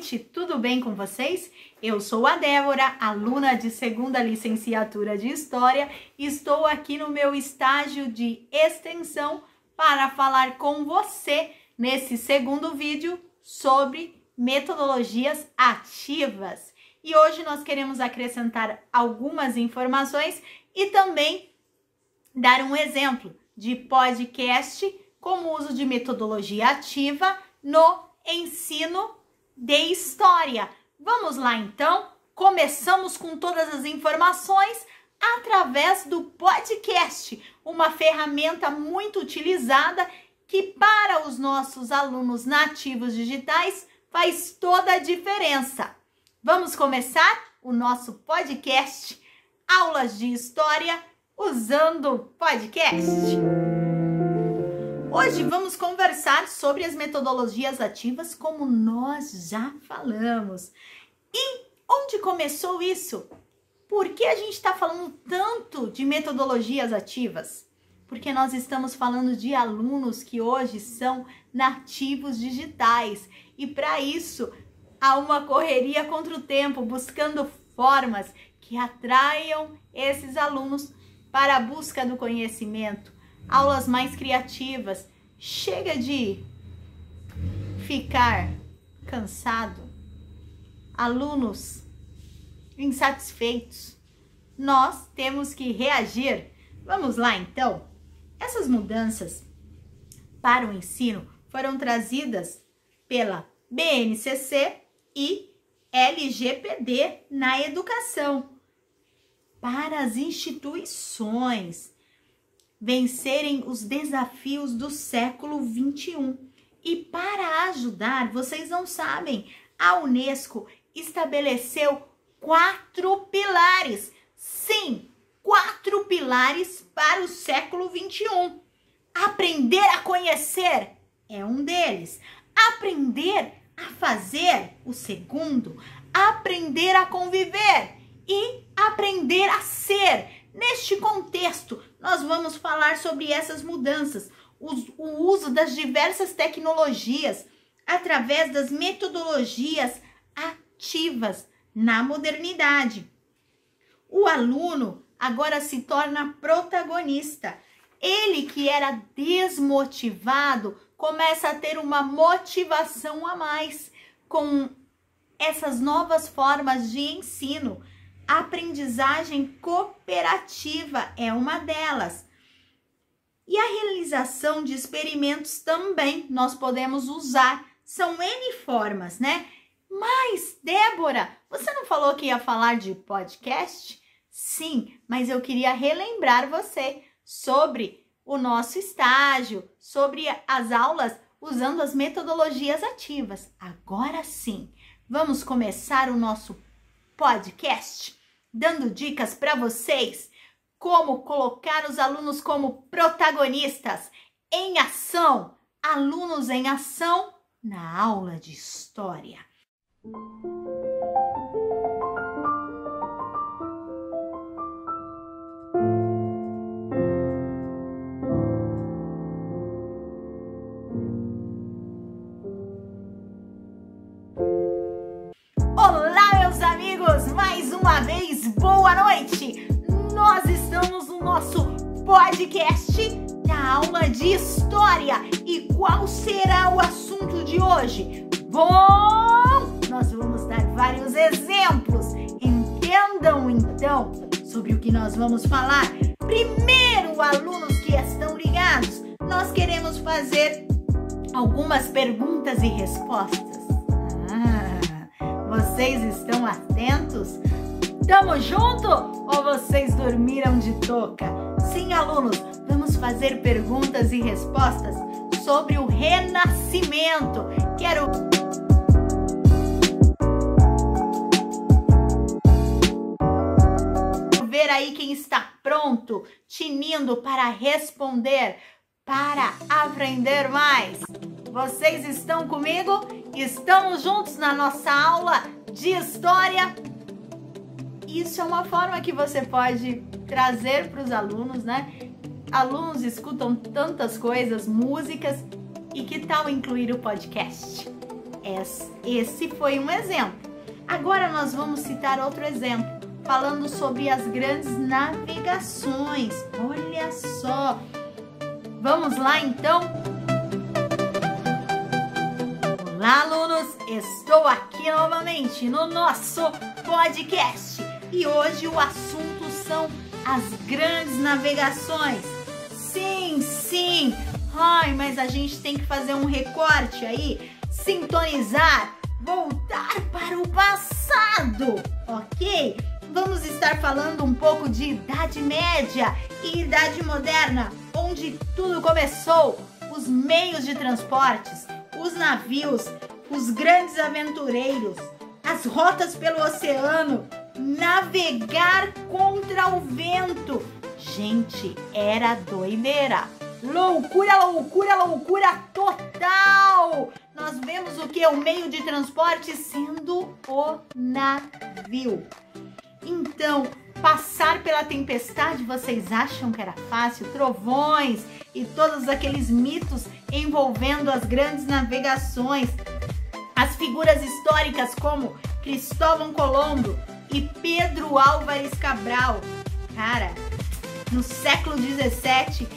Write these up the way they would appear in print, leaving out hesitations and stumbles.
noite, tudo bem com vocês? Eu sou a Débora, aluna de segunda licenciatura de História, e estou aqui no meu estágio de extensão para falar com você nesse segundo vídeo sobre metodologias ativas. E hoje nós queremos acrescentar algumas informações e também dar um exemplo de podcast como uso de metodologia ativa no ensino de história. Vamos lá então, começamos com todas as informações através do podcast, uma ferramenta muito utilizada que para os nossos alunos nativos digitais faz toda a diferença. Vamos começar o nosso podcast Aulas de História usando podcast. Hoje vamos conversar sobre as metodologias ativas, como nós já falamos. E onde começou isso? Por que a gente está falando tanto de metodologias ativas? Porque nós estamos falando de alunos que hoje são nativos digitais. E para isso, há uma correria contra o tempo, buscando formas que atraiam esses alunos para a busca do conhecimento. Aulas mais criativas. Chega de ficar cansado. Alunos insatisfeitos. Nós temos que reagir. Vamos lá então. Essas mudanças para o ensino foram trazidas pela BNCC e LGPD na educação para as instituições vencerem os desafios do século XXI. E para ajudar, vocês não sabem, a Unesco estabeleceu 4 pilares. Sim, 4 pilares para o século XXI. Aprender a conhecer é um deles. Aprender a fazer, o segundo. Aprender a conviver e aprender a ser. Neste contexto, nós vamos falar sobre essas mudanças, o uso das diversas tecnologias através das metodologias ativas na modernidade. O aluno agora se torna protagonista. Ele que era desmotivado começa a ter uma motivação a mais com essas novas formas de ensino. A aprendizagem cooperativa é uma delas. E a realização de experimentos também nós podemos usar. São N formas, né? Mas, Débora, você não falou que ia falar de podcast? Sim, mas eu queria relembrar você sobre o nosso estágio, sobre as aulas usando as metodologias ativas. Agora sim, vamos começar o nosso podcast dando dicas para vocês como colocar os alunos como protagonistas em ação, alunos em ação na aula de história. Olá, meus amigos, mais uma vez, boa noite! Nós estamos no nosso podcast da aula de história. E qual será o assunto de hoje? Bom, nós vamos dar vários exemplos. Entendam então sobre o que nós vamos falar. Primeiro, alunos que estão ligados, nós queremos fazer algumas perguntas e respostas. Vocês estão atentos? Tamo junto ou vocês dormiram de touca? Sim, alunos, vamos fazer perguntas e respostas sobre o Renascimento. Quero ver aí quem está pronto, tinindo para responder, para aprender mais. Vocês estão comigo? Estamos juntos na nossa aula de história. Isso é uma forma que você pode trazer para os alunos, né? Alunos escutam tantas coisas, músicas, e que tal incluir o podcast? Esse foi um exemplo. Agora nós vamos citar outro exemplo, falando sobre as grandes navegações. Olha só! Vamos lá então? Olá, alunos! Estou aqui novamente no nosso podcast e hoje o assunto são as grandes navegações. Sim! Ai, mas a gente tem que fazer um recorte aí, sintonizar, voltar para o passado, ok? Vamos estar falando um pouco de Idade Média e Idade Moderna, onde tudo começou, os meios de transportes, os navios, os grandes aventureiros, as rotas pelo oceano, navegar contra o vento. Gente, era doideira. Loucura total! Nós vemos o que? O meio de transporte sendo o navio. Então, passar pela tempestade, vocês acham que era fácil? Trovões e todos aqueles mitos envolvendo as grandes navegações. As figuras históricas como Cristóvão Colombo e Pedro Álvares Cabral. Cara, no século 17,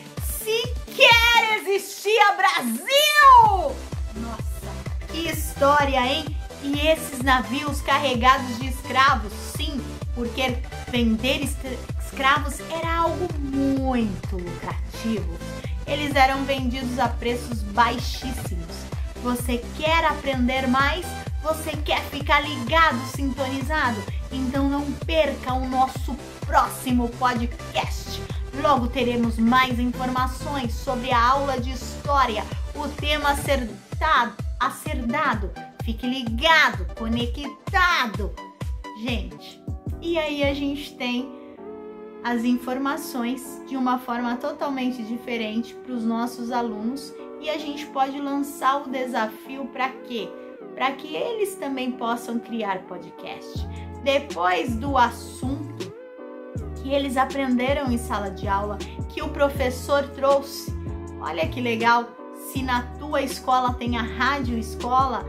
sequer existia Brasil! Nossa, que história, hein? E esses navios carregados de escravos, sim, porque vender escravos era algo muito lucrativo. Eles eram vendidos a preços baixíssimos. Você quer aprender mais? Você quer ficar ligado, sintonizado? Então não perca o nosso próximo podcast. Logo teremos mais informações sobre a aula de história, o tema a ser dado. Fique ligado, conectado. Gente, e aí a gente tem as informações de uma forma totalmente diferente para os nossos alunos e a gente pode lançar o desafio para quê? Para que eles também possam criar podcast. Depois do assunto que eles aprenderam em sala de aula, que o professor trouxe. Olha que legal, se na tua escola tem a rádio escola,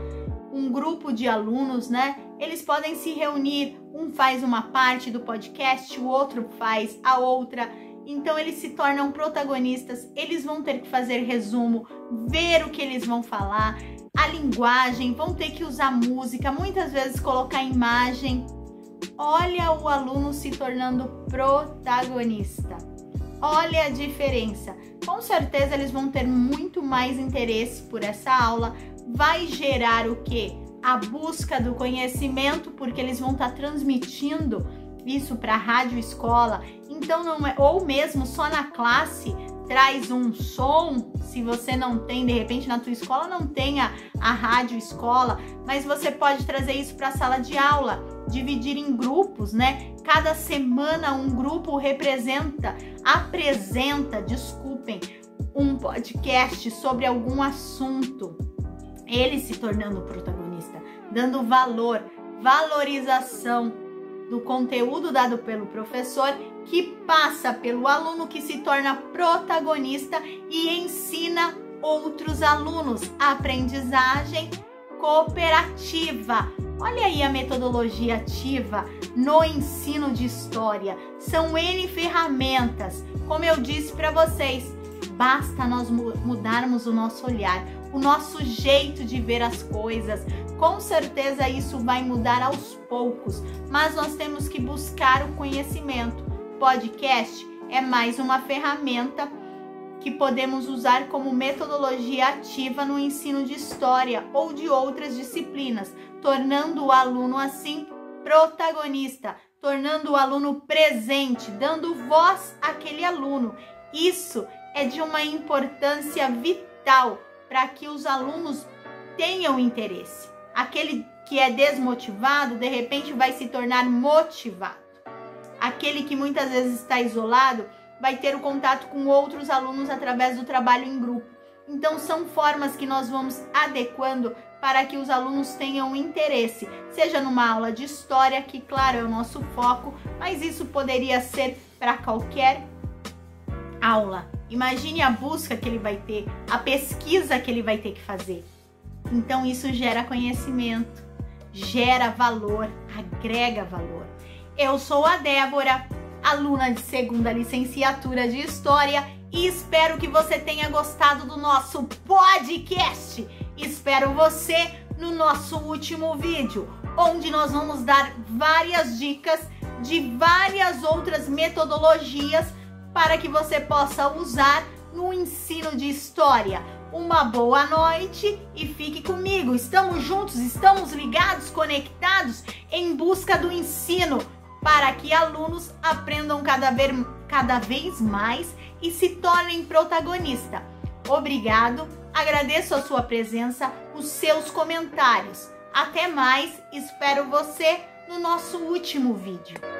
um grupo de alunos, né? Eles podem se reunir, um faz uma parte do podcast, o outro faz a outra. Então eles se tornam protagonistas, eles vão ter que fazer resumo, ver o que eles vão falar, a linguagem, vão ter que usar música, muitas vezes colocar imagem. Olha o aluno se tornando protagonista. Olha a diferença. Com certeza eles vão ter muito mais interesse por essa aula. Vai gerar o quê? A busca do conhecimento, porque eles vão estar transmitindo isso para a rádio escola. Então não é, ou mesmo só na classe traz um som, se você não tem, de repente na tua escola não tem a rádio escola, mas você pode trazer isso para a sala de aula, dividir em grupos, né? Cada semana um grupo apresenta, um podcast sobre algum assunto. Ele se tornando protagonista, dando valorização do conteúdo dado pelo professor, que passa pelo aluno, que se torna protagonista e ensina outros alunos. Aprendizagem cooperativa. Olha aí a metodologia ativa no ensino de história. São N ferramentas. Como eu disse para vocês, basta nós mudarmos o nosso olhar, o nosso jeito de ver as coisas. Com certeza isso vai mudar aos poucos, mas nós temos que buscar o conhecimento. Podcast é mais uma ferramenta que podemos usar como metodologia ativa no ensino de história ou de outras disciplinas, tornando o aluno assim protagonista, tornando o aluno presente, dando voz àquele aluno. Isso é de uma importância vital para que os alunos tenham interesse. Aquele que é desmotivado, de repente vai se tornar motivado. Aquele que muitas vezes está isolado, vai ter o contato com outros alunos através do trabalho em grupo. Então são formas que nós vamos adequando para que os alunos tenham interesse, seja numa aula de história, que claro é o nosso foco, mas isso poderia ser para qualquer aula. Imagine a busca que ele vai ter, a pesquisa que ele vai ter que fazer. Então isso gera conhecimento, gera valor, agrega valor. Eu sou a Débora, aluna de segunda licenciatura de História, e espero que você tenha gostado do nosso podcast. Espero você no nosso último vídeo, onde nós vamos dar várias dicas de várias outras metodologias para que você possa usar no ensino de História. Uma boa noite e fique comigo. Estamos juntos, estamos ligados, conectados em busca do ensino para que alunos aprendam cada vez mais e se tornem protagonistas. Obrigado, agradeço a sua presença, os seus comentários. Até mais, espero você no nosso último vídeo.